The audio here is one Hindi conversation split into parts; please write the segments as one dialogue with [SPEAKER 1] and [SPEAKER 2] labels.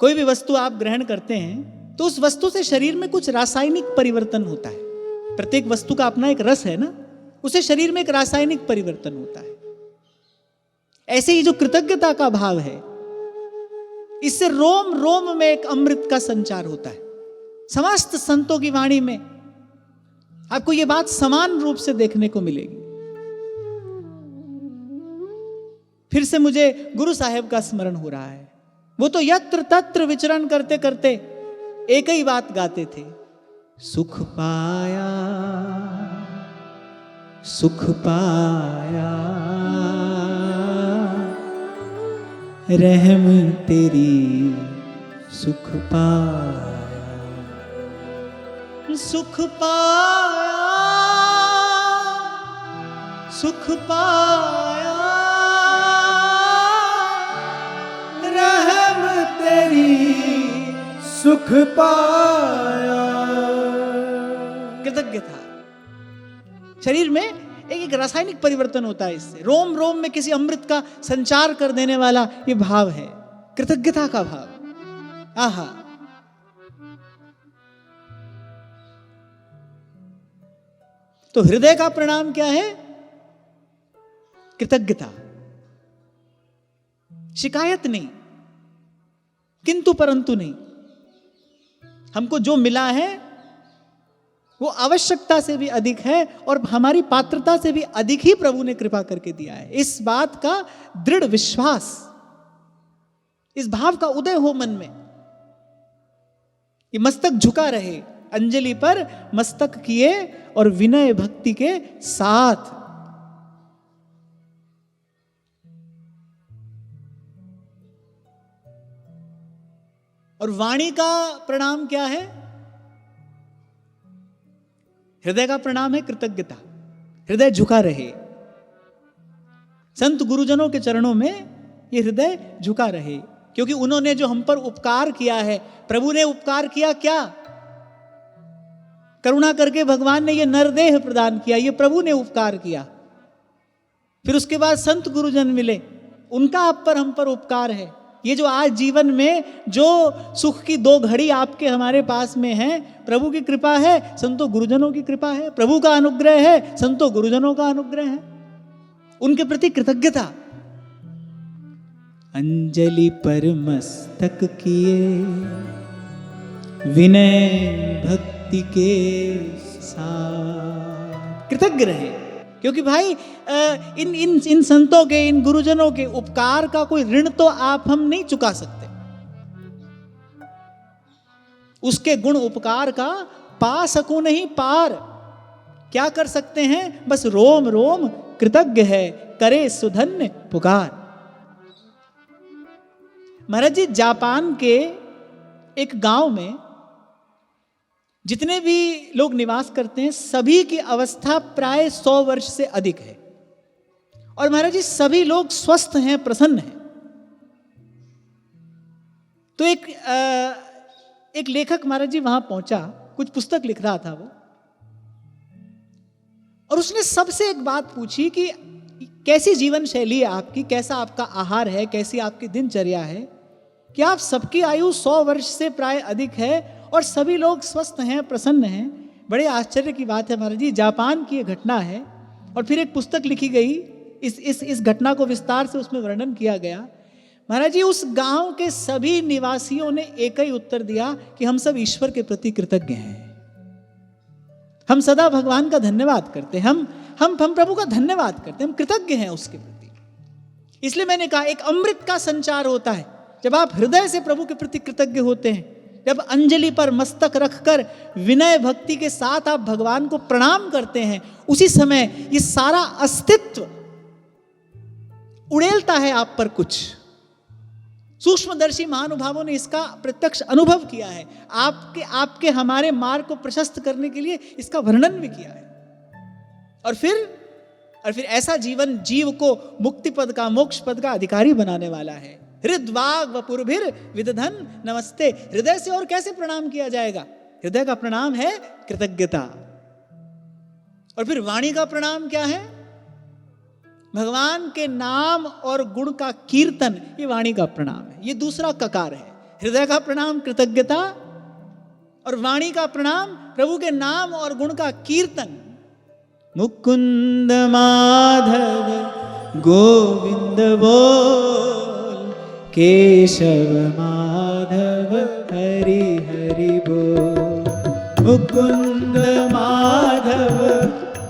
[SPEAKER 1] कोई भी वस्तु आप ग्रहण करते हैं तो उस वस्तु से शरीर में कुछ रासायनिक परिवर्तन होता है। प्रत्येक वस्तु का अपना एक रस है ना, उसे शरीर में एक रासायनिक परिवर्तन होता है। ऐसे ही जो कृतज्ञता का भाव है, इससे रोम रोम में एक अमृत का संचार होता है। समस्त संतों की वाणी में आपको यह बात समान रूप से देखने को मिलेगी। फिर से मुझे गुरु साहेब का स्मरण हो रहा है। वो तो यत्र तत्र विचरण करते करते एक ही बात गाते थे, सुख पाया सुख पाया, रहम तेरी सुख पाया, सुख पाया सुख पाया, रहम तेरी
[SPEAKER 2] सुख पाया।
[SPEAKER 1] कृतज्ञता शरीर में एक रासायनिक परिवर्तन होता है। इससे रोम रोम में किसी अमृत का संचार कर देने वाला ये भाव है, कृतज्ञता का भाव। आहा, तो हृदय का प्रणाम क्या है? कृतज्ञता, शिकायत नहीं, किंतु परंतु नहीं। हमको जो मिला है वो आवश्यकता से भी अधिक है और हमारी पात्रता से भी अधिक ही प्रभु ने कृपा करके दिया है। इस बात का दृढ़ विश्वास, इस भाव का उदय हो मन में। ये मस्तक झुका रहे, अंजलि पर मस्तक किए और विनय भक्ति के साथ। और वाणी का प्रणाम क्या है? हृदय का प्रणाम है कृतज्ञता। हृदय झुका रहे, संत गुरुजनों के चरणों में ये हृदय झुका रहे, क्योंकि उन्होंने जो हम पर उपकार किया है, प्रभु ने उपकार किया क्या? करुणा करके भगवान ने ये नरदेह प्रदान किया, ये प्रभु ने उपकार किया। फिर उसके बाद संत गुरुजन मिले, उनका आप पर हम पर उपकार है। ये जो आज जीवन में जो सुख की दो घड़ी आपके हमारे पास में है, प्रभु की कृपा है, संतों गुरुजनों की कृपा है, प्रभु का अनुग्रह है, संतों गुरुजनों का अनुग्रह है। उनके प्रति कृतज्ञता। अंजलि पर मस्तक किए विनय भक्ति के साथ, कृतज्ञ रहे। क्योंकि भाई इन संतों के, इन गुरुजनों के उपकार का कोई ऋण तो आप हम नहीं चुका सकते। उसके गुण उपकार का पा सकूं नहीं पार। क्या कर सकते हैं? बस रोम रोम कृतज्ञ है, करे सुधन्य पुकार। महाराज जी, जापान के एक गांव में जितने भी लोग निवास करते हैं, सभी की अवस्था प्राय 100 वर्ष से अधिक है। और महाराज जी, सभी लोग स्वस्थ हैं, प्रसन्न हैं। तो एक लेखक महाराज जी वहां पहुंचा, कुछ पुस्तक लिख रहा था वो, और उसने सबसे एक बात पूछी कि कैसी जीवन शैली है आपकी, कैसा आपका आहार है, कैसी आपकी दिनचर्या है, कि आप सबकी आयु 100 वर्ष से प्राय अधिक है और सभी लोग स्वस्थ हैं, प्रसन्न हैं। बड़े आश्चर्य की बात है महाराज जी, जापान की ये घटना है। और फिर एक पुस्तक लिखी गई, इस घटना को विस्तार से उसमें वर्णन किया गया। महाराज जी, उस गांव के सभी निवासियों ने एक ही उत्तर दिया कि हम सब ईश्वर के प्रति कृतज्ञ हैं। हम सदा भगवान का धन्यवाद करते हैं, हम प्रभु का धन्यवाद करते हैं, हम कृतज्ञ हैं उसके प्रति। इसलिए मैंने कहा, एक अमृत का संचार होता है जब आप हृदय से प्रभु के प्रति कृतज्ञ होते हैं। जब अंजलि पर मस्तक रखकर विनय भक्ति के साथ आप भगवान को प्रणाम करते हैं, उसी समय ये सारा अस्तित्व उड़ेलता है आप पर कुछ। सूक्ष्मदर्शी महानुभावों ने इसका प्रत्यक्ष अनुभव किया है। आपके हमारे मार्ग को प्रशस्त करने के लिए इसका वर्णन भी किया है। और फिर ऐसा जीवन जीव को मुक्ति पद का, मोक्ष पद का अधिकारी बनाने वाला है। हृद्वाग वपुरभिर विदधन नमस्ते। हृदय से और कैसे प्रणाम किया जाएगा? हृदय का प्रणाम है कृतज्ञता। और फिर वाणी का प्रणाम क्या है? भगवान के नाम और गुण का कीर्तन, ये वाणी का प्रणाम है। ये दूसरा ककार है। हृदय का प्रणाम कृतज्ञता और वाणी का प्रणाम प्रभु के नाम और गुण का कीर्तन। मुकुंद माधव गोविंद बोल, केशव माधव हरि हरि बोल। मुकुंद माधव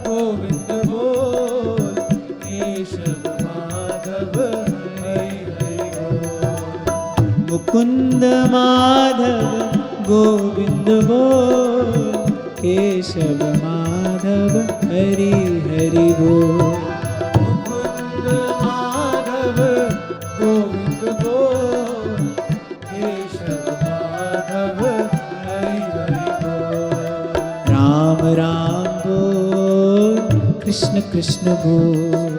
[SPEAKER 2] गोविंद बोल, केशव माधव हरि हरि बोल।
[SPEAKER 1] मुकुंद माधव गोविंद बोल, केशव माधव हरि हरि बोल।
[SPEAKER 2] मुकुंद माधव गोविंद बोल, केशव माधव हरि हरि बोल।
[SPEAKER 1] राम राम बोल, कृष्ण कृष्ण बोल।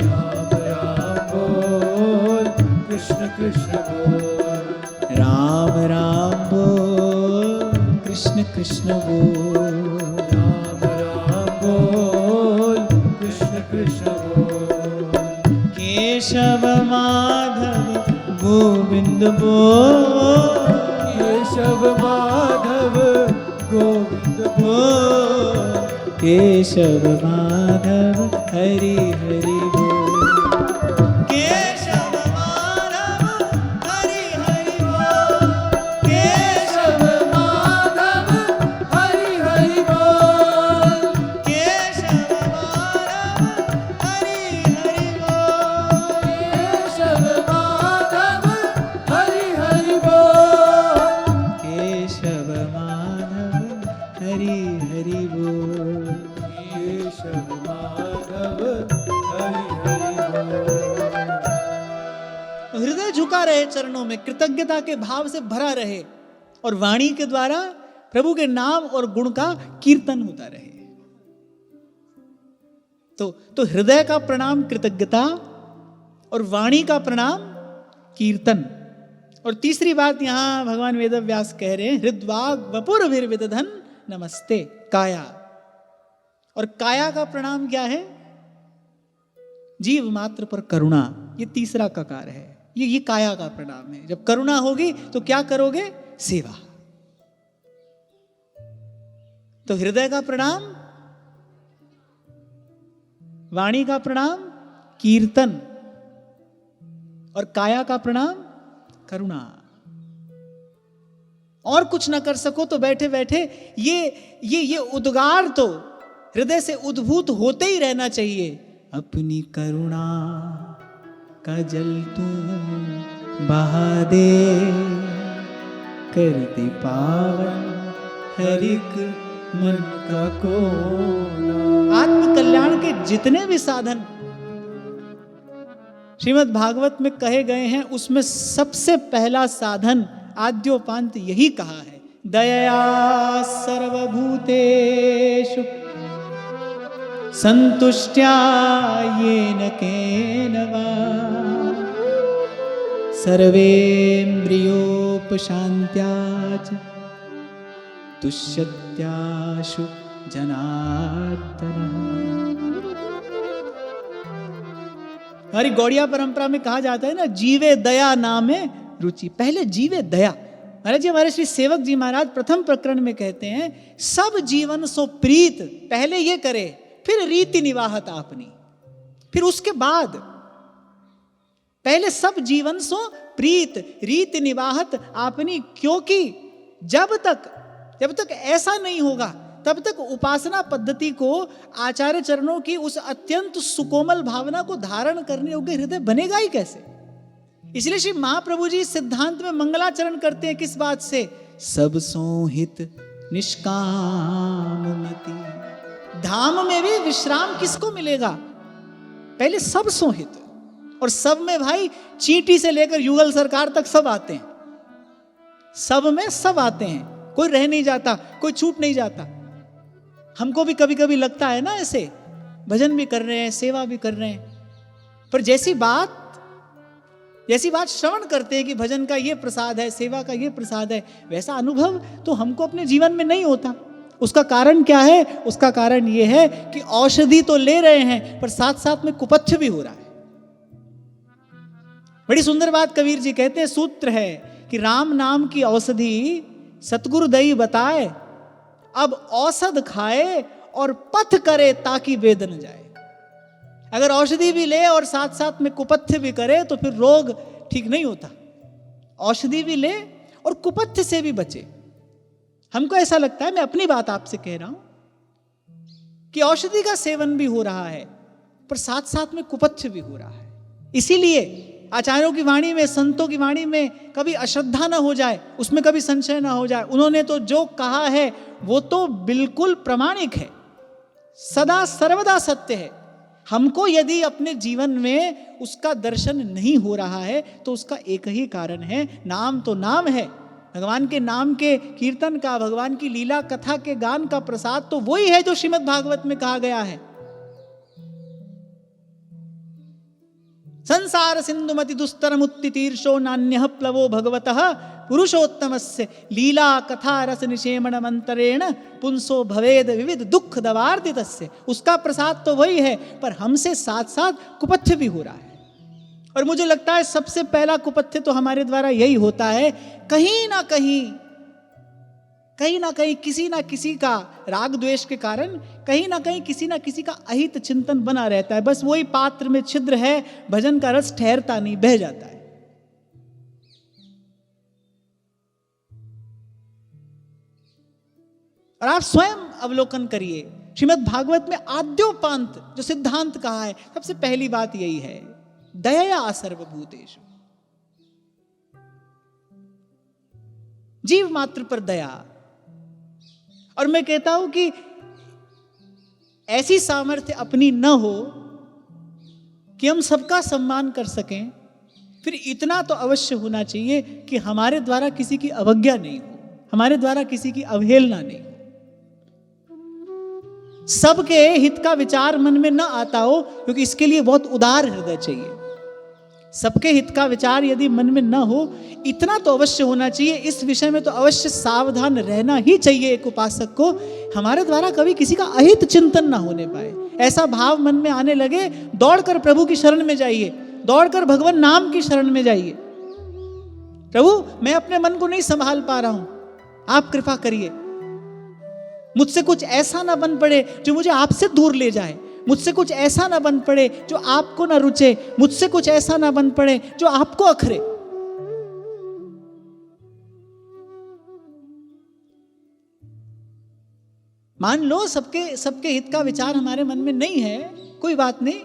[SPEAKER 2] राम राम बोल, कृष्ण कृष्ण बोल।
[SPEAKER 1] राम राम बोल, कृष्ण कृष्ण बोल।
[SPEAKER 2] राम राम बोल, कृष्ण कृष्ण बोल।
[SPEAKER 1] केशव माधव गोविंद बोल,
[SPEAKER 2] केशव माधव गोविंद
[SPEAKER 1] बोल, केशव माधव हरि हरि बोल। केशव माधव हरि हरि बोल, केशव
[SPEAKER 2] माधव हरि हरि बोल।
[SPEAKER 1] केशव माधव हरि हरि बोल।
[SPEAKER 2] केशव माधव हरि हरि बोल।
[SPEAKER 1] केशव माधव हरि हरि बोल।
[SPEAKER 2] केशव माधव हरि हरि बोल।
[SPEAKER 1] हृदय झुका रहे चरणों में, कृतज्ञता के भाव से भरा रहे और वाणी के द्वारा प्रभु के नाम और गुण का कीर्तन होता रहे। तो हृदय का प्रणाम कृतज्ञता और वाणी का प्रणाम कीर्तन। और तीसरी बात यहां भगवान वेदव्यास कह रहे हैं, हृद्वाग वपुर्विदधन नमस्ते काया। और काया का प्रणाम क्या है? जीव मात्र पर करुणा, ये तीसरा ककार है। ये काया का प्रणाम है। जब करुणा होगी तो क्या करोगे? सेवा। तो हृदय का प्रणाम, वाणी का प्रणाम कीर्तन, और काया का प्रणाम करुणा। और कुछ ना कर सको तो बैठे बैठे ये उद्गार तो हृदय से उद्भूत होते ही रहना चाहिए। अपनी करुणा का जल तू बहा दे, कर दे पावन हर एक मन का कोना। आत्म कल्याण के जितने भी साधन श्रीमद् भागवत में कहे गए हैं, उसमें सबसे पहला साधन आद्योपांत यही कहा है, दया सर्वभूतेषु संतुष्ट्या येन केन वा सर्वेन्द्रियोपशान्त्या च तुष्यत्याशु जनार्दन। हमारी गौड़िया परंपरा में कहा जाता है ना, जीवे दया नामे रुचि। पहले जीवे दया। महाराज जी, हमारे श्री सेवक जी महाराज प्रथम प्रकरण में कहते हैं, सब जीवन सो प्रीत, पहले ये करे, फिर रीति निवाहत आपनी। फिर उसके बाद पहले सब जीवन सो प्रीत, रीति निवाहत आपनी। क्योंकि जब तक ऐसा नहीं होगा, तब तक उपासना पद्धति को, आचार्य चरणों की उस अत्यंत सुकोमल भावना को धारण करने योग्य हृदय बनेगा ही कैसे? इसलिए श्री महाप्रभु जी सिद्धांत में मंगलाचरण करते हैं किस बात से? सब सोहित निष्काम मति। धाम में भी विश्राम किसको मिलेगा? पहले सब सोहित, और सब में भाई चींटी से लेकर युगल सरकार तक सब आते हैं। सब में सब आते हैं, कोई रह नहीं जाता, कोई छूट नहीं जाता। हमको भी कभी कभी लगता है ना, ऐसे भजन भी कर रहे हैं, सेवा भी कर रहे हैं, पर जैसी बात श्रवण करते हैं कि भजन का ये प्रसाद है, सेवा का ये प्रसाद है, वैसा अनुभव तो हमको अपने जीवन में नहीं होता। उसका कारण क्या है? उसका कारण ये है कि औषधि तो ले रहे हैं, पर साथ साथ में कुपथ्य भी हो रहा है। बड़ी सुंदर बात कबीर जी कहते हैं, सूत्र है कि राम नाम की औषधि सतगुरु दई बताए, अब औषध खाए और पथ करे ताकि वेद न जाए। अगर औषधि भी ले और साथ साथ में कुपथ्य भी करे तो फिर रोग ठीक नहीं होता। औषधि भी ले और कुपथ्य से भी बचे। हमको ऐसा लगता है, मैं अपनी बात आपसे कह रहा हूं, कि औषधि का सेवन भी हो रहा है पर साथ साथ में कुपथ्य भी हो रहा है। इसीलिए आचार्यों की वाणी में, संतों की वाणी में कभी अश्रद्धा ना हो जाए, उसमें कभी संशय ना हो जाए। उन्होंने तो जो कहा है वो तो बिल्कुल प्रामाणिक है, सदा सर्वदा सत्य है। हमको यदि अपने जीवन में उसका दर्शन नहीं हो रहा है तो उसका एक ही कारण है, नाम तो नाम है। भगवान के नाम के कीर्तन का, भगवान की लीला कथा के गान का प्रसाद तो वही है जो श्रीमद् भागवत में कहा गया है। संसार सिंधुमति दुस्तरमुत्तितीर्षो नान्यः प्लवो भगवतः पुरुषोत्तमस्य लीला कथा रस निषेमण मंतरेण पुंसो भवेद विविध दुख दवार्दितस्य। उसका प्रसाद तो वही है, पर हमसे साथ साथ कुपथ्य भी हो रहा है। और मुझे लगता है सबसे पहला कुपथ्य तो हमारे द्वारा यही होता है, कहीं ना कहीं किसी ना किसी का राग द्वेष के कारण कहीं ना कहीं किसी ना किसी का अहित चिंतन बना रहता है। बस वही पात्र में छिद्र है, भजन का रस ठहरता नहीं, बह जाता है। और आप स्वयं अवलोकन करिए, श्रीमद् भागवत में आद्योपांत जो सिद्धांत कहा है, सबसे पहली बात यही है, दया सर्वभूतेषु, जीव मात्र पर दया। और मैं कहता हूं कि ऐसी सामर्थ्य अपनी न हो कि हम सबका सम्मान कर सकें, फिर इतना तो अवश्य होना चाहिए कि हमारे द्वारा किसी की अवज्ञा नहीं हो, हमारे द्वारा किसी की अवहेलना नहीं हो, सबके हित का विचार मन में न आता हो, क्योंकि इसके लिए बहुत उदार हृदय चाहिए। सबके हित का विचार यदि मन में न हो, इतना तो अवश्य होना चाहिए, इस विषय में तो अवश्य सावधान रहना ही चाहिए एक उपासक को, हमारे द्वारा कभी किसी का अहित चिंतन ना होने पाए। ऐसा भाव मन में आने लगे, दौड़कर प्रभु की शरण में जाइए, दौड़कर भगवान नाम की शरण में जाइए। प्रभु, मैं अपने मन को नहीं संभाल पा रहा हूं, आप कृपा करिए, मुझसे कुछ ऐसा ना बन पड़े जो मुझे आपसे दूर ले जाए, मुझसे कुछ ऐसा ना बन पड़े जो आपको ना रुचे, मुझसे कुछ ऐसा ना बन पड़े जो आपको अखरे। मान लो सबके हित का विचार हमारे मन में नहीं है, कोई बात नहीं,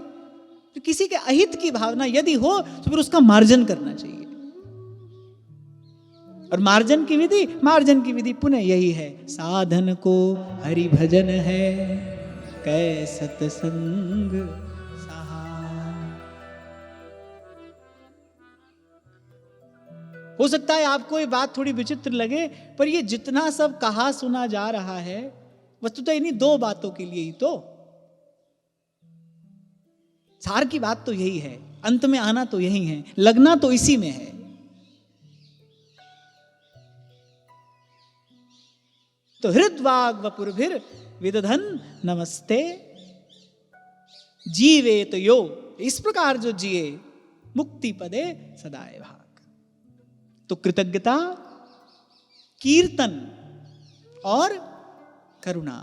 [SPEAKER 1] तो किसी के अहित की भावना यदि हो तो फिर उसका मार्जन करना चाहिए। और मार्जन की विधि पुनः यही है, साधन को हरि भजन है, कै सतसंग सहाय। हो सकता है आपको ये बात थोड़ी विचित्र लगे, पर ये जितना सब कहा सुना जा रहा है वस्तुतः इन्हीं दो बातों के लिए ही तो, सार की बात तो यही है, अंत में आना तो यही है, लगना तो इसी में है। तो हृद्वाग वपुरभिर विदधन नमस्ते, जीवे तो यो, इस प्रकार जो जिए मुक्ति पदे सदाए भाग। तो कृतज्ञता, कीर्तन और करुणा,